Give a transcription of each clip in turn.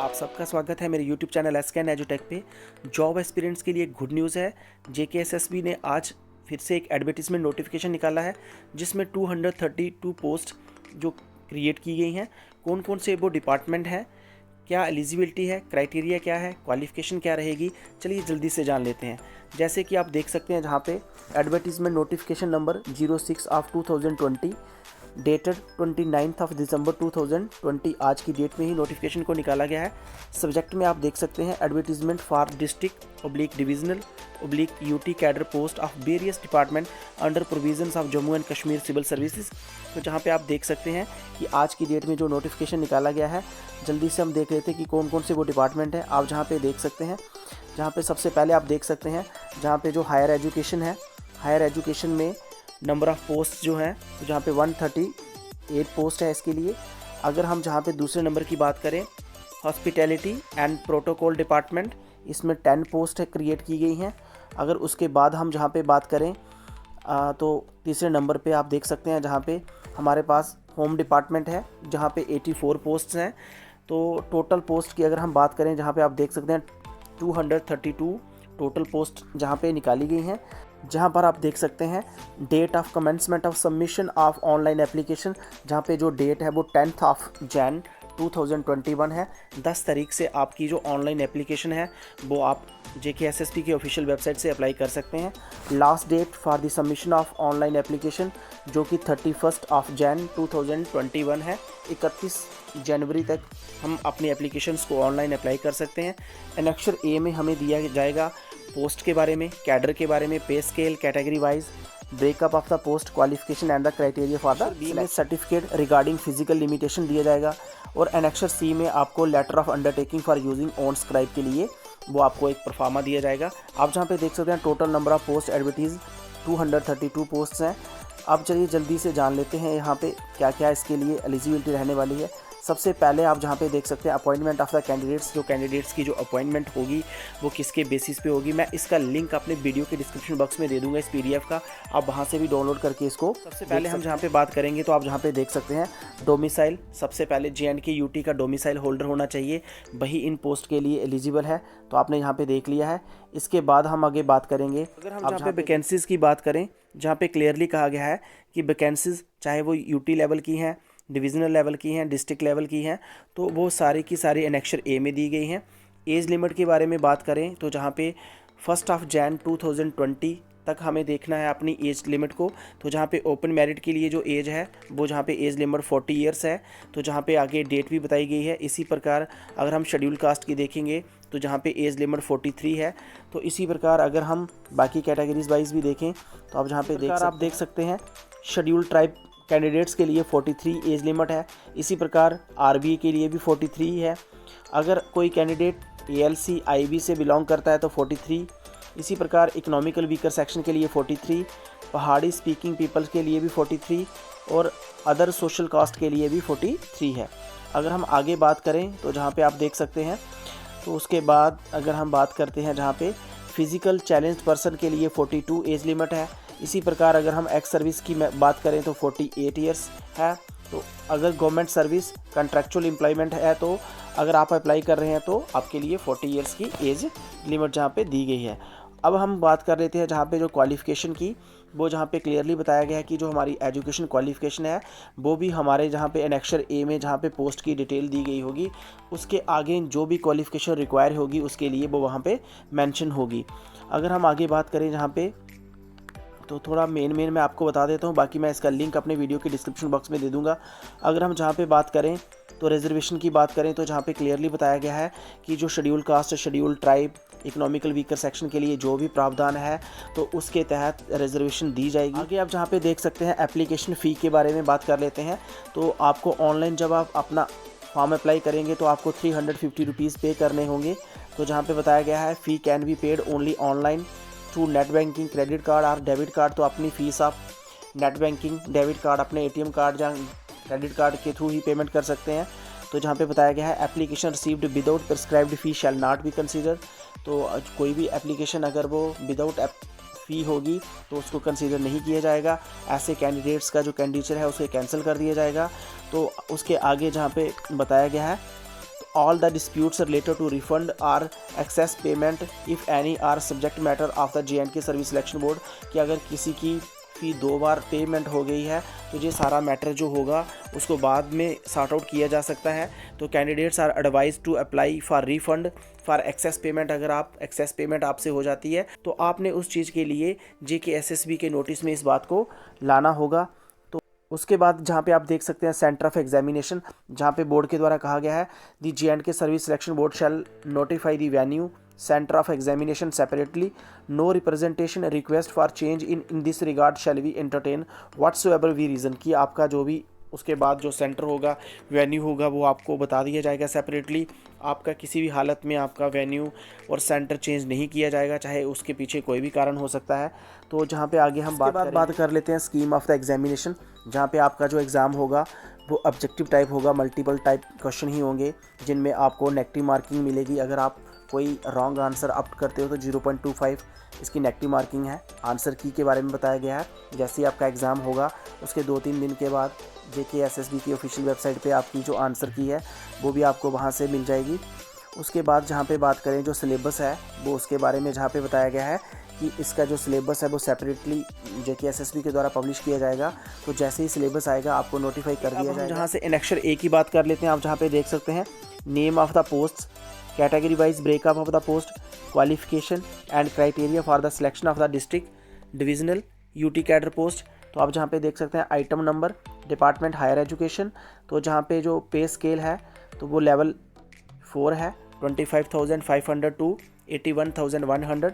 आप सबका स्वागत है मेरे YouTube चैनल एसकेएन एजुटेक पे। जॉब एक्सपीरियंस के लिए गुड न्यूज़ है। जेकेएसएसबी ने आज फिर से एक एडवर्टीजमेंट नोटिफिकेशन निकाला है जिसमें 232 पोस्ट जो क्रिएट की गई हैं। कौन कौन से वो डिपार्टमेंट हैं, क्या एलिजिबिलिटी है, क्राइटेरिया क्या है, क्वालिफिकेशन क्या रहेगी, चलिए जल्दी से जान लेते हैं। जैसे कि आप देख सकते हैं जहाँ पे एडवर्टीजमेंट नोटिफिकेशन नंबर 06/2020 डेटेड 29 दिसंबर 2020 आज की डेट में ही नोटिफिकेशन को निकाला गया है। सब्जेक्ट में आप देख सकते हैं advertisement for district divisional UT cadre post of various department under provisions of Jammu and Kashmir civil services. तो जहां पे आप देख सकते हैं कि आज की डेट में जो नोटिफिकेशन निकाला गया है, जल्दी से हम देख लेते हैं कि कौन कौन से वो डिपार्टमेंट हैं। आप जहाँ पे देख सकते हैं, जहाँ पे सबसे पहले आप देख सकते हैं जहाँ पे जो हायर एजुकेशन है, हायर एजुकेशन में नंबर ऑफ़ पोस्ट जो हैं तो जहाँ पे 138 पोस्ट है इसके लिए। अगर हम जहाँ पे दूसरे नंबर की बात करें, हॉस्पिटैलिटी एंड प्रोटोकॉल डिपार्टमेंट, इसमें 10 पोस्ट है क्रिएट की गई हैं। अगर उसके बाद हम जहाँ पे बात करें तो तीसरे नंबर पे आप देख सकते हैं जहाँ पे हमारे पास होम डिपार्टमेंट है जहाँ पे 84 पोस्ट्स हैं। तो टोटल पोस्ट की अगर हम बात करें, जहाँ पे आप देख सकते हैं 232 टोटल पोस्ट जहाँ पे निकाली गई हैं। जहाँ पर आप देख सकते हैं date of commencement of submission of online application, जहाँ पे जो डेट है वो 10 जनवरी 2021 है। 10 तारीख से आपकी जो ऑनलाइन एप्लीकेशन है वो आप जेकेएसएसबी की ऑफिशियल वेबसाइट से अप्लाई कर सकते हैं। Last date for the submission of online application जो कि 31 जनवरी 2021 है। 31 जनवरी तक हम अपनी एप्लीकेशंस को ऑनलाइन अप्लाई कर सकते हैं। एनेक्सर ए में हमें दिया जाएगा पोस्ट के बारे में, कैडर के बारे में, pay scale, category wise, breakup of the post, qualification and the criteria for the B में सर्टिफिकेट रिगार्डिंग फिजिकल लिमिटेशन दिया जाएगा। और एनेक्सर सी में आपको letter of undertaking for using on scribe के लिए वो आपको एक परफार्मा दिया जाएगा। आप जहाँ पे देख सकते हैं total number of post advertise 232 post हैं। अब चलिए जल्दी से जान लेते हैं यहाँ पे क्या क्या इसके लिए एलिजिबिलिटी रहने वाली है। सबसे पहले आप जहाँ पे देख सकते हैं अपॉइंटमेंट ऑफ द कैंडिडेट्स, जो कैंडिडेट्स की जो अपॉइंटमेंट होगी वो किसके बेसिस पे होगी, मैं इसका लिंक अपने वीडियो के डिस्क्रिप्शन बॉक्स में दे दूंगा इस पीडीएफ का। आप वहाँ से भी डाउनलोड करके इसको सबसे पहले हम जहाँ पे बात करेंगे तो आप जहाँ पे देख सकते हैं डोमिसाइल, सबसे पहले JNK यूटी का डोमिसाइल होल्डर होना चाहिए, वही इन पोस्ट के लिए एलिजिबल है। तो आपने यहाँ पे देख लिया है। इसके बाद हम आगे बात करेंगे, अगर हम जहाँ पे वैकेंसीज़ की बात करें, जहाँ पे क्लियरली कहा गया है कि वैकेंसीज़ चाहे वो यूटी लेवल की हैं, डिविजनल लेवल की हैं, डिस्ट्रिक्ट लेवल की हैं, तो वो सारी की सारी एनेक्सर ए में दी गई हैं। एज लिमिट के बारे में बात करें तो जहाँ पे 1 जनवरी 2020 तक हमें देखना है अपनी एज लिमिट को। तो जहाँ पे ओपन मेरिट के लिए जो एज है वो जहाँ पे एज लिमिट 40 ईयर्स है, तो जहाँ पे आगे डेट भी बताई गई है। इसी प्रकार अगर हम शेड्यूल कास्ट की देखेंगे तो जहाँ पे एज लिमिट 43 है। तो इसी प्रकार अगर हम बाकी कैटेगरीज वाइज भी देखें तो आप जहाँ पे आप देख सकते हैं शेड्यूल ट्राइब कैंडिडेट्स के लिए 43 एज लिमिट है। इसी प्रकार RBA के लिए भी 43 है। अगर कोई कैंडिडेट ALC IB से बिलोंग करता है तो 43। इसी प्रकार इकोनॉमिकल वीकर सेक्शन के लिए 43, पहाड़ी स्पीकिंग पीपल्स के लिए भी 43 और अदर सोशल कास्ट के लिए भी 43 है। अगर हम आगे बात करें तो जहाँ पे आप देख सकते हैं, तो उसके बाद अगर हम बात करते हैं जहाँ पे फिजिकल चैलेंज्ड पर्सन के लिए 42 एज लिमिट है। इसी प्रकार अगर हम एक्स सर्विस की बात करें तो 48 ईयर्स है। तो अगर गवर्नमेंट सर्विस कंट्रैक्चुअल एम्प्लॉयमेंट है तो अगर आप अप्लाई कर रहे हैं तो आपके लिए 40 ईयर्स की एज लिमिट जहाँ पे दी गई है। अब हम बात कर लेते हैं जहाँ पे जो क्वालिफ़िकेशन की, वो जहाँ पे क्लियरली बताया गया है कि जो हमारी एजुकेशन क्वालिफ़िकेशन है वो भी हमारे जहाँ पे एनेक्सर ए में जहाँ पे पोस्ट की डिटेल दी गई होगी उसके आगे जो भी क्वालिफ़िकेशन रिक्वायर होगी उसके लिए वो वहाँ पे मेंशन होगी। अगर हम आगे बात करें जहाँ पे, तो थोड़ा मेन मैं आपको बता देता हूँ, बाकी मैं इसका लिंक अपने वीडियो के डिस्क्रिप्शन बॉक्स में दे दूँगा। अगर हम जहाँ पे बात करें तो रिजर्वेशन की बात करें तो जहाँ पे क्लियरली बताया गया है कि जो schedule caste, schedule tribe, economical weaker section के लिए जो भी प्रावधान है तो उसके तहत रिजर्वेशन दी जाएगी। आगे आप जहाँ पे देख सकते हैं एप्लीकेशन फ़ी के बारे में बात कर लेते हैं। तो आपको ऑनलाइन जब आप अपना फॉर्म अप्लाई करेंगे तो आपको 350 रुपीज़ पे करने होंगे। तो जहाँ पे बताया गया है fee can be paid only online through net banking, credit card और डेबिट कार्ड। तो अपनी फ़ीस आप नेट बैंकिंग, डेबिट कार्ड, अपने ATM कार्ड या क्रेडिट कार्ड के थ्रू ही पेमेंट कर सकते हैं। तो जहाँ पे बताया गया है application received without prescribed fee shall not be consider. तो कोई भी एप्लीकेशन अगर वो विदाउट फ़ी होगी तो उसको कंसीडर नहीं किया जाएगा। ऐसे कैंडिडेट्स का जो कैंडिडेचर है उसे कैंसिल कर दिया जाएगा। तो उसके आगे जहाँ पे बताया गया है all the disputes related to refund or excess payment if any are subject matter of the J&K service selection board, कि अगर किसी की फ़ी 2 बार पेमेंट हो गई है तो ये सारा मैटर जो होगा उसको बाद में सॉर्ट आउट किया जा सकता है। तो candidates are advise to apply for refund for excess payment. अगर आप एक्सेस पेमेंट आपसे हो जाती है तो आपने उस चीज़ के लिए JKSSB के नोटिस में इस बात को लाना होगा। तो उसके बाद जहाँ पे आप देख सकते हैं सेंटर ऑफ एग्जामिनेशन, जहाँ पे बोर्ड के द्वारा कहा गया है the J&K service selection board shall notify the venue centre of examination separately, no representation request for change in this regard shall be entertain whatsoever be reason, कि आपका जो भी उसके बाद जो सेंटर होगा वेन्यू होगा वो आपको बता दिया जाएगा सेपरेटली। आपका किसी भी हालत में आपका वेन्यू और सेंटर चेंज नहीं किया जाएगा, चाहे उसके पीछे कोई भी कारण हो सकता है। तो जहाँ पे आगे हम बात कर लेते हैं स्कीम ऑफ द एग्जामिनेशन, जहाँ पे आपका जो एग्ज़ाम होगा वो ऑब्जेक्टिव टाइप होगा, मल्टीपल टाइप क्वेश्चन ही होंगे जिनमें आपको नेगेटिव मार्किंग मिलेगी। अगर आप कोई रॉन्ग आंसर ऑप्ट करते हो तो 0.25 इसकी नेगेटिव मार्किंग है। आंसर की के बारे में बताया गया है, जैसे ही आपका एग्ज़ाम होगा उसके 2-3 दिन के बाद JKSSB की ऑफिशियल वेबसाइट पे आपकी जो आंसर की है वो भी आपको वहाँ से मिल जाएगी। उसके बाद जहाँ पे बात करें जो सिलेबस है वो उसके बारे में जहाँ पे बताया गया है कि इसका जो सिलेबस है वो सेपरेटली JKSSB के द्वारा पब्लिश किया जाएगा। तो जैसे ही सिलेबस आएगा आपको नोटिफाई कर दिया जाएगा। जहाँ से एनेक्सर A की बात कर लेते हैं, आप जहाँ पे देख सकते हैं name of the post, category wise breakup of the post, qualification and criteria for the selection of the district divisional UT cadre post. तो आप जहाँ पे देख सकते हैं item number, department higher education, तो जहाँ पे जो पे स्केल है तो वो लेवल 4 है, 25,500 टू 81,100।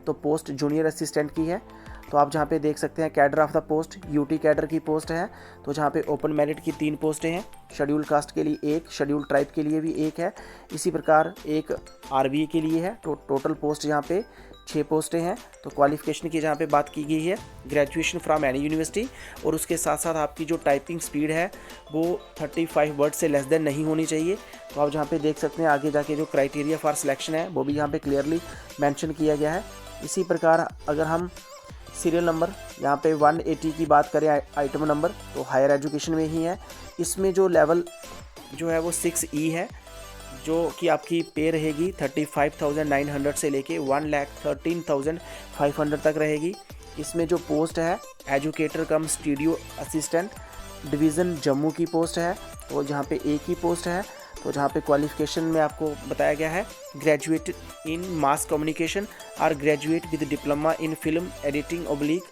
तो पोस्ट जूनियर असिस्टेंट की है। तो आप जहाँ पे देख सकते हैं cadre of the post UT cadre की पोस्ट है। तो जहाँ पे ओपन मेरिट की 3 पोस्टें हैं, शेड्यूल कास्ट के लिए 1, शेड्यूल ट्राइब के लिए भी 1 है, इसी प्रकार एक RBA के लिए है। तो टोटल पोस्ट यहाँ पे 6 पोस्टें हैं। तो क्वालिफिकेशन की जहाँ पे बात की गई है ग्रेजुएशन फ्रॉम एनी यूनिवर्सिटी, और उसके साथ साथ आपकी जो टाइपिंग स्पीड है वो 35 वर्ड से लेस देन नहीं होनी चाहिए। तो आप जहाँ पे देख सकते हैं आगे जाके जो क्राइटेरिया फॉर सिलेक्शन है वो भी यहाँ पे क्लियरली मेंशन किया गया है। इसी प्रकार अगर हम सीरियल नंबर यहाँ पे 180 की बात करें आइटम नंबर, तो हायर एजुकेशन में ही है। इसमें जो लेवल जो है वो 6E है, जो कि आपकी पे रहेगी 35,900 से लेके 1,13,500 तक रहेगी। इसमें जो पोस्ट है एजुकेटर कम स्टूडियो असिस्टेंट डिवीज़न जम्मू की पोस्ट है, तो जहाँ पे एक ही पोस्ट है। तो जहाँ पे क्वालिफिकेशन में आपको बताया गया है ग्रेजुएट इन मास कम्युनिकेशन और graduate with diploma in film editing oblique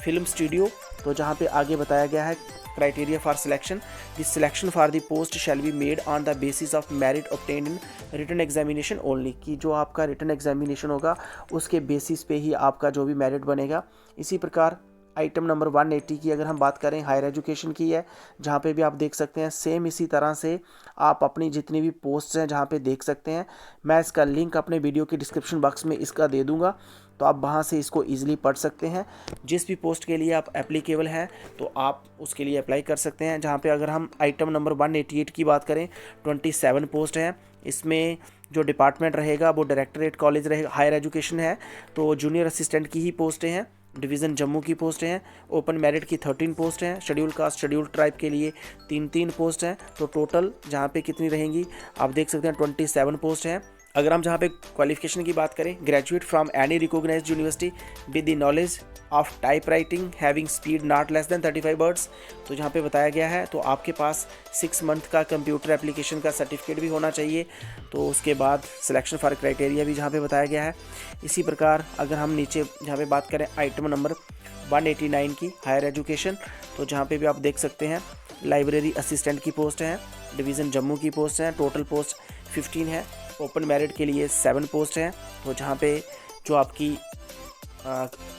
film studio. तो जहाँ पे आगे बताया गया है criteria for selection, the selection for the post shall be made on the basis of merit obtained in written examination only, कि जो आपका रिटन एग्जामिनेशन होगा उसके बेसिस पे ही आपका जो भी मेरिट बनेगा। इसी प्रकार आइटम नंबर 180 की अगर हम बात करें हायर एजुकेशन की है, जहाँ पे भी आप देख सकते हैं सेम इसी तरह से आप अपनी जितनी भी पोस्ट्स हैं जहाँ पे देख सकते हैं। मैं इसका लिंक अपने वीडियो के डिस्क्रिप्शन बॉक्स में इसका दे दूँगा, तो आप वहाँ से इसको ईजिली पढ़ सकते हैं। जिस भी पोस्ट के लिए आप एप्लीकेबल हैं तो आप उसके लिए अप्लाई कर सकते हैं। जहाँ पे अगर हम आइटम नंबर 188 की बात करें 27 पोस्ट हैं। इसमें जो डिपार्टमेंट रहेगा वो डायरेक्टरेट कॉलेज रहेगा, हायर एजुकेशन है। तो जूनियर असिस्टेंट की ही पोस्टें हैं, डिवीज़न जम्मू की पोस्टें हैं। ओपन मेरिट की 13 पोस्ट हैं, शेड्यूल कास्ट शेड्यूल ट्राइब के लिए 3 पोस्ट हैं। तो टोटल जहाँ पे कितनी रहेंगी आप देख सकते हैं 27 पोस्ट हैं। अगर हम जहाँ पे क्वालिफिकेशन की बात करें graduate from any recognised university with the knowledge of type writing having speed not less than 35 words. तो जहाँ पे बताया गया है तो आपके पास 6 मंथ का कंप्यूटर एप्लीकेशन का सर्टिफिकेट भी होना चाहिए। तो उसके बाद सिलेक्शन फॉर क्राइटेरिया भी जहाँ पे बताया गया है। इसी प्रकार अगर हम नीचे जहाँ पे बात करें आइटम नंबर 189 की हायर एजुकेशन, तो जहाँ पे भी आप देख सकते हैं लाइब्रेरी असिस्टेंट की पोस्ट है, डिवीज़न जम्मू की पोस्ट हैं। टोटल पोस्ट 15 है। ओपन मेरिट के लिए 7 पोस्ट हैं। तो जहाँ पे जो आपकी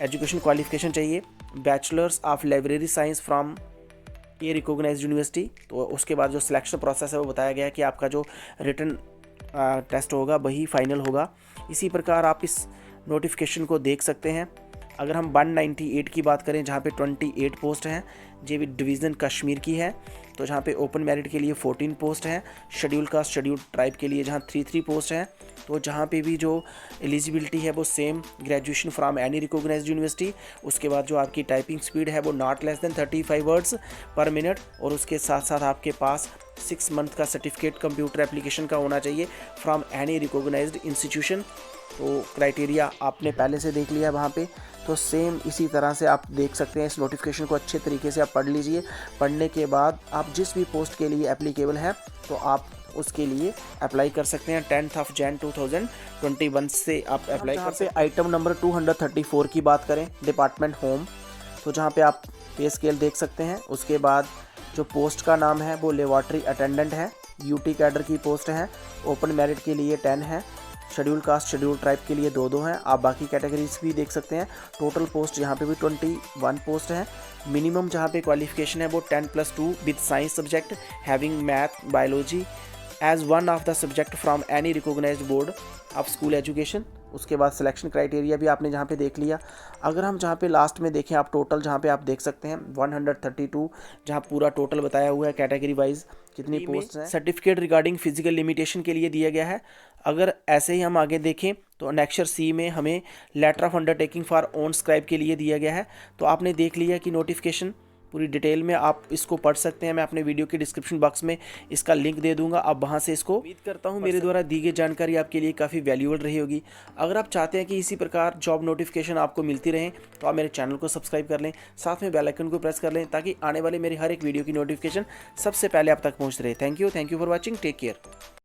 एजुकेशन क्वालिफिकेशन चाहिए bachelors of library science from a recognised university. तो उसके बाद जो सिलेक्शन प्रोसेस है वो बताया गया है कि आपका जो रिटन टेस्ट होगा वही फाइनल होगा। इसी प्रकार आप इस नोटिफिकेशन को देख सकते हैं। अगर हम 198 की बात करें जहाँ पे 28 पोस्ट हैं, जे भी डिवीज़न कश्मीर की है। तो जहाँ पे ओपन मेरिट के लिए 14 पोस्ट हैं, शेड्यूल कास्ट शेड्यूल ट्राइब के लिए जहाँ 3 पोस्ट हैं। तो जहाँ पे भी जो एलिजिबिलिटी है वो same graduation from any recognised university. उसके बाद जो आपकी टाइपिंग स्पीड है वो not less than 35 words per minute, और उसके साथ साथ आपके पास 6 मंथ का सर्टिफिकेट कंप्यूटर एप्लीकेशन का होना चाहिए फ्रॉम एनी रिकॉग्नाइज्ड इंस्टीट्यूशन। तो क्राइटेरिया आपने पहले से देख लिया वहाँ पे, तो सेम इसी तरह से आप देख सकते हैं। इस नोटिफिकेशन को अच्छे तरीके से आप पढ़ लीजिए। पढ़ने के बाद आप जिस भी पोस्ट के लिए एप्लीकेबल हैं तो आप उसके लिए अप्लाई कर सकते हैं। 10 Jan 2021 से आप अप्लाई कर सकते हैं। आइटम नंबर 234 की बात करें, डिपार्टमेंट होम, तो जहाँ पे आप पे स्केल देख सकते हैं। उसके बाद जो पोस्ट का नाम है वो लेबॉर्ट्री अटेंडेंट है, यूटी कैडर की पोस्ट है। ओपन मेरिट के लिए 10 है, शेड्यूल कास्ट शेड्यूल ट्राइब के लिए 2 हैं। आप बाकी कैटेगरीज भी देख सकते हैं। टोटल पोस्ट यहाँ पे भी 21 पोस्ट हैं। मिनिमम जहाँ पे क्वालिफिकेशन है वो 10+2 with science subject having math biology as one of the subject from any recognised board of school education. उसके बाद सिलेक्शन क्राइटेरिया भी आपने जहाँ पे देख लिया। अगर हम जहाँ पे लास्ट में देखें, आप टोटल जहाँ पे आप देख सकते हैं 132, जहाँ पूरा टोटल बताया हुआ है कैटेगरी वाइज कितनी पोस्ट हैं। सर्टिफिकेट रिगार्डिंग फिजिकल लिमिटेशन के लिए दिया गया है। अगर ऐसे ही हम आगे देखें तो अनेक्चर सी में हमें letter of undertaking for own scribe के लिए दिया गया है। तो आपने देख लिया कि नोटिफिकेशन पूरी डिटेल में आप इसको पढ़ सकते हैं। मैं अपने वीडियो के डिस्क्रिप्शन बॉक्स में इसका लिंक दे दूंगा, आप वहां से इसको। उम्मीद करता हूं मेरे द्वारा दी गई जानकारी आपके लिए काफ़ी वैल्यूएबल रही होगी। अगर आप चाहते हैं कि इसी प्रकार जॉब नोटिफिकेशन आपको मिलती रहें तो आप मेरे चैनल को सब्सक्राइब कर लें, साथ में बेल आइकन को प्रेस कर लें ताकि आने वाले मेरी हर एक वीडियो की नोटिफिकेशन सबसे पहले आप तक पहुँच रहे। Thank you for watching, take care.